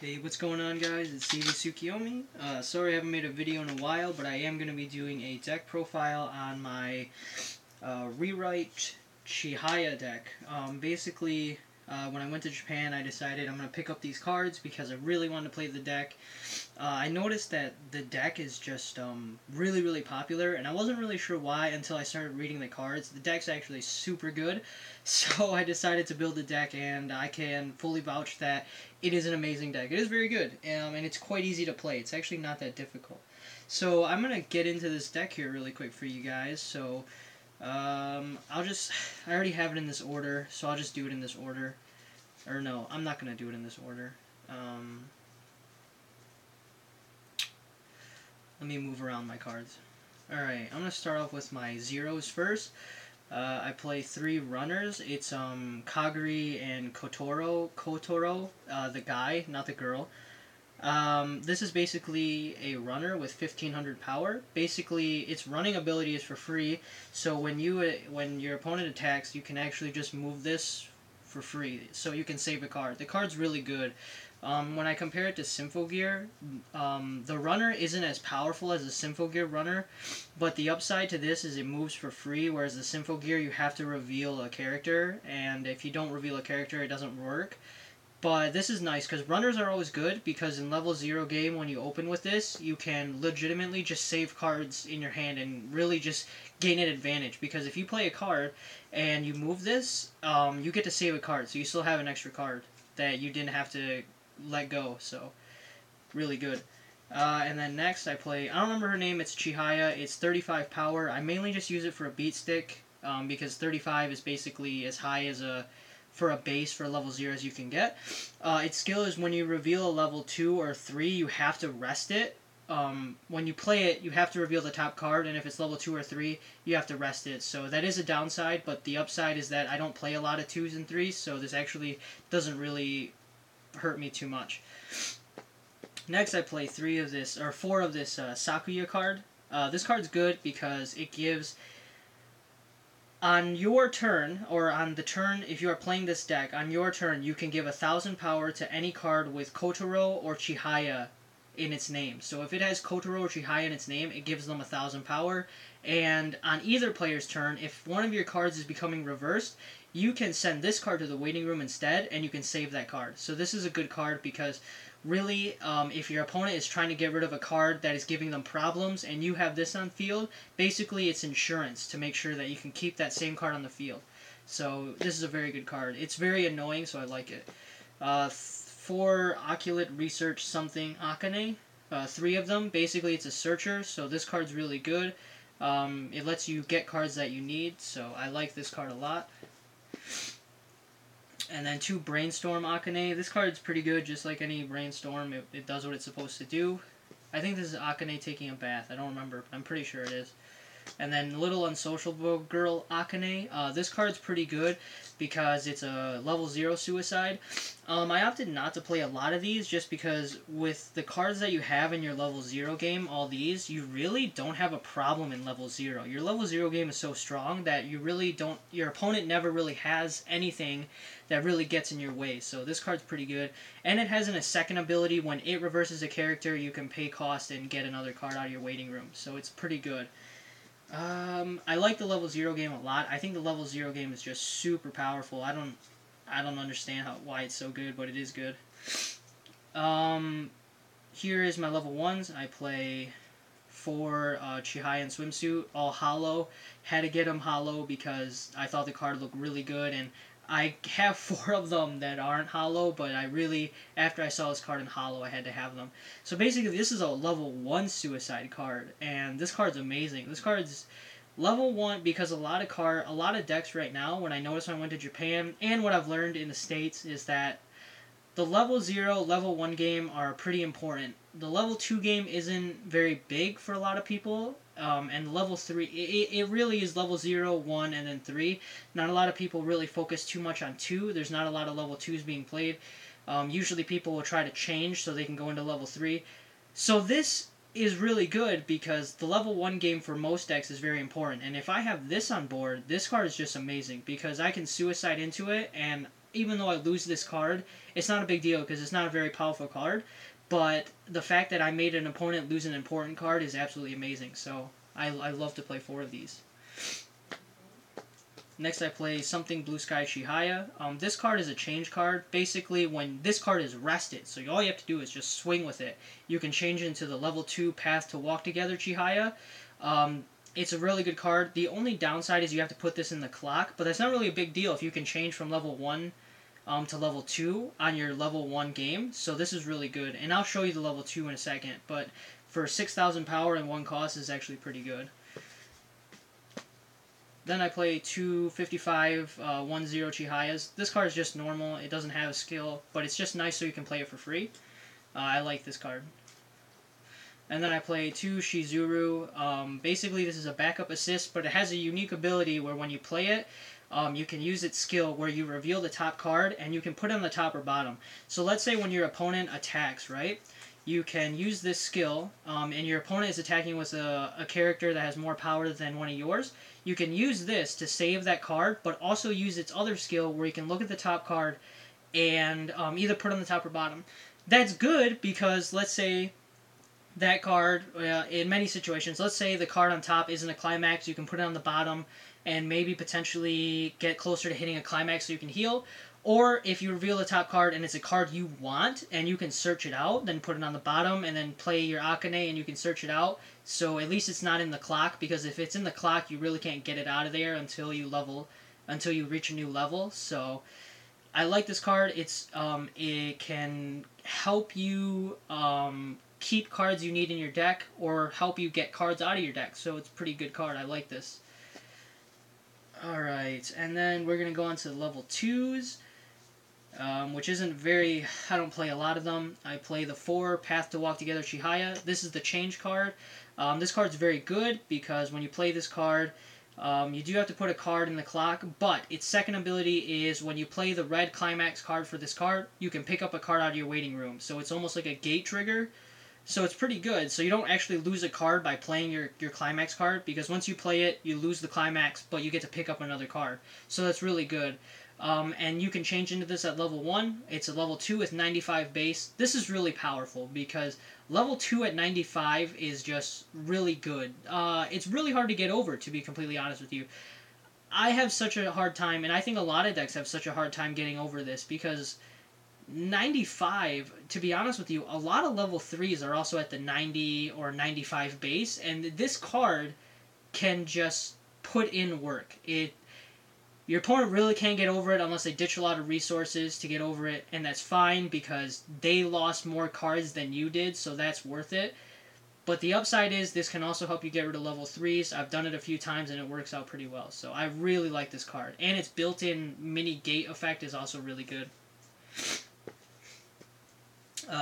Hey, what's going on, guys? It's CV Tsukiyomi. Sorry I haven't made a video in a while, but I am going to be doing a deck profile on my rewrite Chihaya deck. Basically, when I went to Japan, I decided I'm going to pick up these cards because I really wanted to play the deck. I noticed that the deck is just really, really popular, and I wasn't really sure why until I started reading the cards. The deck's actually super good, so I decided to build the deck, and I can fully vouch that it is an amazing deck. It is very good, and it's quite easy to play. It's actually not that difficult. So I'm going to get into this deck here really quick for you guys. So I already have it in this order, so I'll just do it in this order. Or no, I'm not going to do it in this order. Let me move around my cards. Alright, I'm going to start off with my zeros first. I play 3 runners. It's Kaguri and Kotaro, the guy, not the girl. This is basically a runner with 1500 power. Basically, its running ability is for free, so when your opponent attacks, you can actually just move this for free, so you can save a card. The card's really good. When I compare it to Symphogear, the runner isn't as powerful as the Symphogear runner, but the upside to this is it moves for free, whereas the Symphogear you have to reveal a character, and if you don't reveal a character, it doesn't work. But this is nice, because runners are always good, because in level 0 game, when you open with this, you can legitimately just save cards in your hand and really just gain an advantage. Because if you play a card and you move this, you get to save a card, so you still have an extra card that you didn't have to let go, so really good. And then next I play, I don't remember her name, it's Chihaya. It's 35 power. I mainly just use it for a beat stick, because 35 is basically as high as for a base for level 0 as you can get. Its skill is when you reveal a level 2 or 3, you have to rest it. When you play it, you have to reveal the top card, and if it's level 2 or 3, you have to rest it. So that is a downside, but the upside is that I don't play a lot of 2s and 3s, so this actually doesn't really hurt me too much. Next I play 4 of this Sakuya card. This card's good because it gives, on your turn, or on the turn, if you are playing this deck, on your turn, you can give 1000 power to any card with Kotaro or Chihaya in its name. So if it has Kotaro or Chihaya in its name, it gives them 1000 power. And on either player's turn, if one of your cards is becoming reversed, you can send this card to the waiting room instead, and you can save that card. So this is a good card because, really, if your opponent is trying to get rid of a card that is giving them problems, and you have this on field, basically it's insurance to make sure that you can keep that same card on the field. So this is a very good card. It's very annoying, so I like it. 4 Oculate Research something Akane. 3 of them. Basically, it's a searcher, so this card's really good. It lets you get cards that you need, so I like this card a lot. And then 2 Brainstorm Akane. This card's pretty good, just like any Brainstorm. It does what it's supposed to do. I think this is Akane taking a bath. I don't remember, but I'm pretty sure it is. And then Little Unsociable Girl Akane. This card's pretty good because it's a level 0 suicide. I opted not to play a lot of these just because with the cards that you have in your level 0 game, all these, you really don't have a problem in level 0. Your level 0 game is so strong that you really don't, your opponent never really has anything that really gets in your way. So this card's pretty good. And it has a second ability. When it reverses a character, you can pay cost and get another card out of your waiting room. So it's pretty good. I like the level 0 game a lot. I think the level 0 game is just super powerful. I don't understand why it's so good, but it is good. Here is my level 1s. I play 4 Chihaya and Swimsuit, all hollow. Had to get them hollow because I thought the card looked really good, and I have 4 of them that aren't hollow, but I really, after I saw this card in hollow, I had to have them. So basically, this is a level 1 suicide card, and this card's amazing. This card's level 1 because a lot of decks right now, when I noticed when I went to Japan, and what I've learned in the States, is that the level 0, level 1 game are pretty important. The level 2 game isn't very big for a lot of people. And level 3, it really is level 0, 1, and then 3. Not a lot of people really focus too much on 2. There's not a lot of level 2s being played. Usually people will try to change so they can go into level 3. So this is really good because the level 1 game for most decks is very important. And if I have this on board, this card is just amazing because I can suicide into it, and even though I lose this card, it's not a big deal because it's not a very powerful card. But the fact that I made an opponent lose an important card is absolutely amazing. So I love to play 4 of these. Next I play Something Blue Sky Chihaya. This card is a change card. Basically, when this card is rested, so all you have to do is just swing with it, you can change it into the level 2 Path to Walk Together Chihaya. It's a really good card. The only downside is you have to put this in the clock, but that's not really a big deal if you can change from level 1 to level 2 on your level 1 game. So this is really good. And I'll show you the level 2 in a second, but for 6,000 power and 1 cost is actually pretty good. Then I play 2 55 1-0 Chihayas. This card is just normal. It doesn't have a skill, but it's just nice so you can play it for free. I like this card. And then I play 2 Shizuru. Basically, this is a backup assist, but it has a unique ability where when you play it, you can use its skill where you reveal the top card and you can put it on the top or bottom. So let's say when your opponent attacks, right? You can use this skill, and your opponent is attacking with a character that has more power than one of yours. You can use this to save that card, but also use its other skill where you can look at the top card and either put it on the top or bottom. That's good because let's say that card, in many situations, let's say the card on top isn't a climax, you can put it on the bottom and maybe potentially get closer to hitting a climax so you can heal. Or if you reveal the top card and it's a card you want and you can search it out, then put it on the bottom and then play your Akane and you can search it out. So at least it's not in the clock, because if it's in the clock, you really can't get it out of there until you reach a new level. So I like this card. It can help you keep cards you need in your deck or help you get cards out of your deck. So it's a pretty good card. I like this. Alright, and then we're going to go on to level 2s. Which isn't very... I don't play a lot of them. I play the 4 Path to Walk Together Chihaya. This is the change card. This card's very good because when you play this card, you do have to put a card in the clock, but its second ability is when you play the red climax card for this card, you can pick up a card out of your waiting room. So it's almost like a gate trigger. So it's pretty good. So you don't actually lose a card by playing your climax card, because once you play it, you lose the climax, but you get to pick up another card. So that's really good. And you can change into this at level 1. It's a level 2 with 95 base. This is really powerful because level 2 at 95 is just really good. It's really hard to get over, to be completely honest with you. I have such a hard time, and I think a lot of decks have such a hard time getting over this, because 95, to be honest with you, a lot of level 3s are also at the 90 or 95 base, and this card can just put in work. Your opponent really can't get over it unless they ditch a lot of resources to get over it, and that's fine because they lost more cards than you did, so that's worth it. But the upside is this can also help you get rid of level 3s. I've done it a few times and it works out pretty well, so I really like this card. And its built-in mini gate effect is also really good.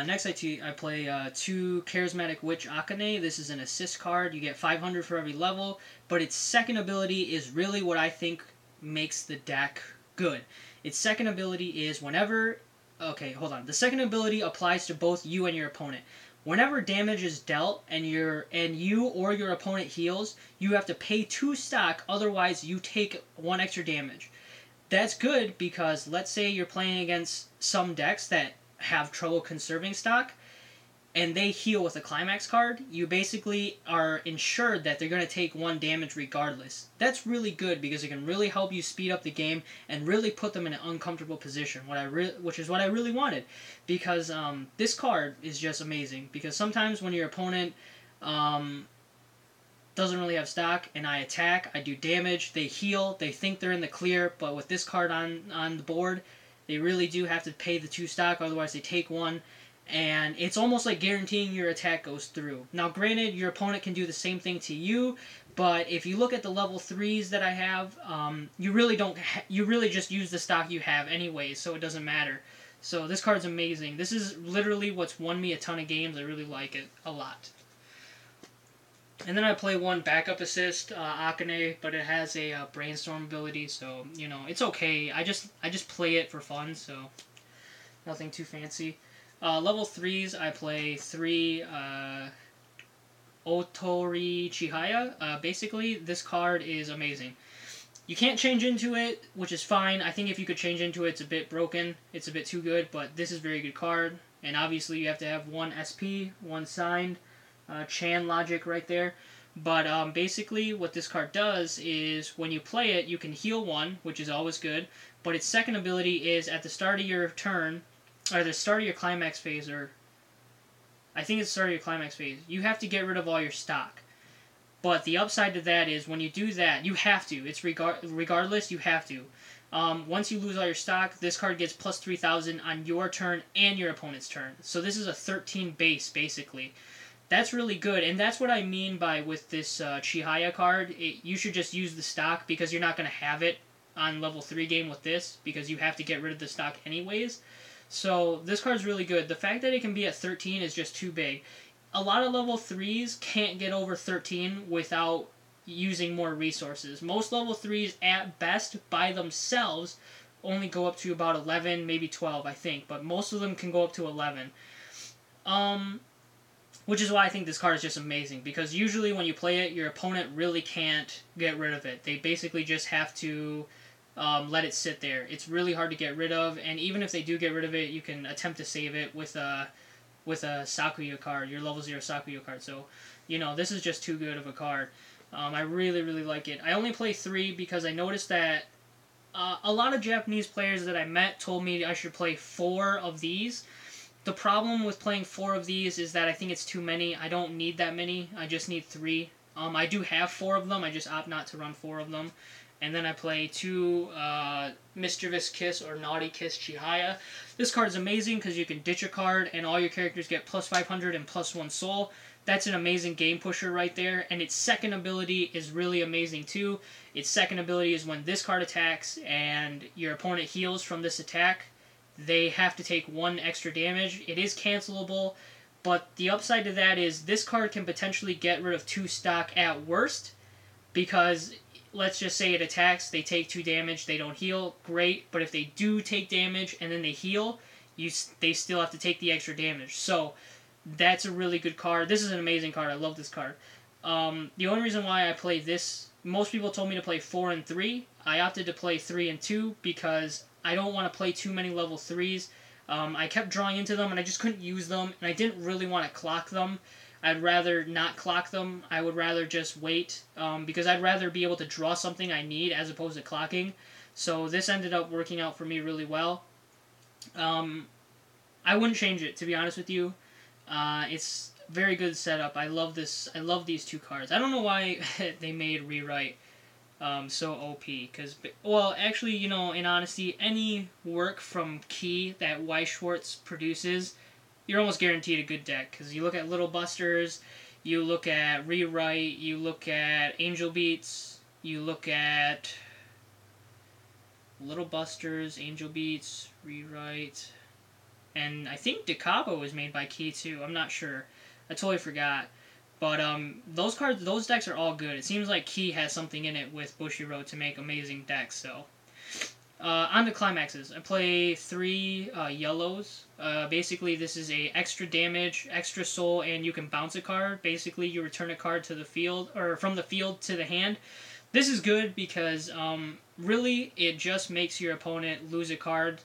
Next I play 2 Charismatic Witch Akane. This is an assist card. You get 500 for every level, but its second ability is really what I think makes the deck good. Its second ability is whenever... Okay, hold on. The second ability applies to both you and your opponent. Whenever damage is dealt and you or your opponent heals, you have to pay 2 stock, otherwise you take 1 extra damage. That's good because let's say you're playing against some decks that have trouble conserving stock, and they heal with a climax card, you basically are ensured that they're going to take 1 damage regardless. That's really good because it can really help you speed up the game and really put them in an uncomfortable position, which is what I really wanted. Because this card is just amazing. Because sometimes when your opponent doesn't really have stock and I attack, I do damage, they heal, they think they're in the clear, but with this card on the board, they really do have to pay the 2 stock, otherwise they take 1. And it's almost like guaranteeing your attack goes through. Now, granted, your opponent can do the same thing to you, but if you look at the level 3s that I have, you really just use the stock you have anyway, so it doesn't matter. So this card's amazing. This is literally what's won me a ton of games. I really like it a lot. And then I play 1 backup assist, Akane, but it has a brainstorm ability, so you know it's okay. I just play it for fun, so nothing too fancy. Level 3s, I play 3 Otori Chihaya. Basically, this card is amazing. You can't change into it, which is fine. I think if you could change into it, it's a bit broken. It's a bit too good, but this is a very good card. And obviously you have to have one SP, one signed, Chan logic right there. But basically what this card does is when you play it, you can heal one, which is always good. But its second ability is at the start of your turn, or the start of your climax phase, or I think it's the start of your climax phase, you have to get rid of all your stock. But the upside to that is when you do that, you have to. It's regardless, you have to. Once you lose all your stock, this card gets plus 3,000 on your turn and your opponent's turn. So this is a 13 base, basically. That's really good, and that's what I mean by with this Chihaya card. You should just use the stock because you're not going to have it on level 3 game with this because you have to get rid of the stock anyways. So this card's really good. The fact that it can be at 13 is just too big. A lot of level 3s can't get over 13 without using more resources. Most level 3s at best by themselves only go up to about 11, maybe 12, I think, but most of them can go up to 11. Which is why I think this card is just amazing, because usually when you play it, your opponent really can't get rid of it. They basically just have to let it sit there. It's really hard to get rid of, and even if they do get rid of it, you can attempt to save it with a Sakuya card, your level 0 Sakuya card. So, this is just too good of a card. I really, really like it. I only play 3 because I noticed that a lot of Japanese players that I met told me I should play 4 of these. The problem with playing 4 of these is that I think it's too many. I don't need that many. I just need 3. I do have 4 of them. I just opt not to run 4 of them. And then I play 2 Mischievous Kiss or Naughty Kiss Chihaya. This card is amazing because you can ditch a card and all your characters get plus 500 and plus 1 soul. That's an amazing game pusher right there. And its second ability is really amazing too. Its second ability is when this card attacks and your opponent heals from this attack, they have to take 1 extra damage. It is cancelable, but the upside to that is this card can potentially get rid of 2 stock at worst, because let's just say it attacks, they take 2 damage, they don't heal, great, but if they do take damage and then they heal, they still have to take the extra damage. So that's a really good card. This is an amazing card. I love this card. The only reason why I play this, most people told me to play 4 and 3. I opted to play 3 and 2 because I don't want to play too many level 3s. I kept drawing into them and I just couldn't use them, and I didn't really want to clock them. I'd rather not clock them. I would rather just wait, because I'd rather be able to draw something I need as opposed to clocking. So this ended up working out for me really well. I wouldn't change it, to be honest with you. It's a very good setup. I love this. I love these 2 cards. I don't know why they made Rewrite so OP, because, well, actually, in honesty, any work from Key that Weiss Schwarz produces, you're almost guaranteed a good deck, because you look at Little Busters, you look at Rewrite, you look at Angel Beats, you look at Little Busters, Angel Beats, Rewrite, and I think Decabo was made by Key too. I'm not sure. I totally forgot. But those decks are all good. It seems like Key has something in it with Bushiroad to make amazing decks. So, on to climaxes. I play 3 yellows. Basically, this is a extra damage, extra soul, and you can bounce a card. Basically, you return a card to the field, or from the field to the hand. This is good because really it just makes your opponent lose a card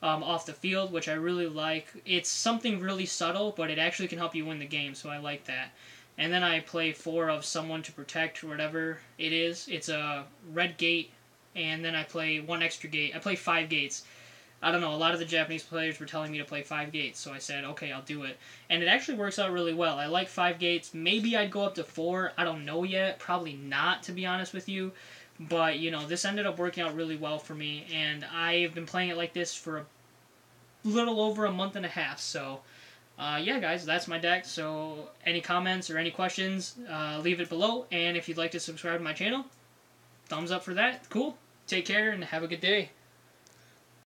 off the field, which I really like. It's something really subtle, but it actually can help you win the game. So I like that. And then I play 4 of Someone to Protect, or whatever it is. It's a red gate, and then I play 1 extra gate. I play 5 gates. I don't know, a lot of the Japanese players were telling me to play 5 gates, so I said, okay, I'll do it. And it actually works out really well. I like 5 gates. Maybe I'd go up to 4. I don't know yet. Probably not, to be honest with you. But, this ended up working out really well for me, and I've been playing it like this for a little over a month and a half, so yeah, guys, that's my deck. So any comments or any questions, leave it below. And if you'd like to subscribe to my channel, thumbs up for that. Cool. Take care and have a good day.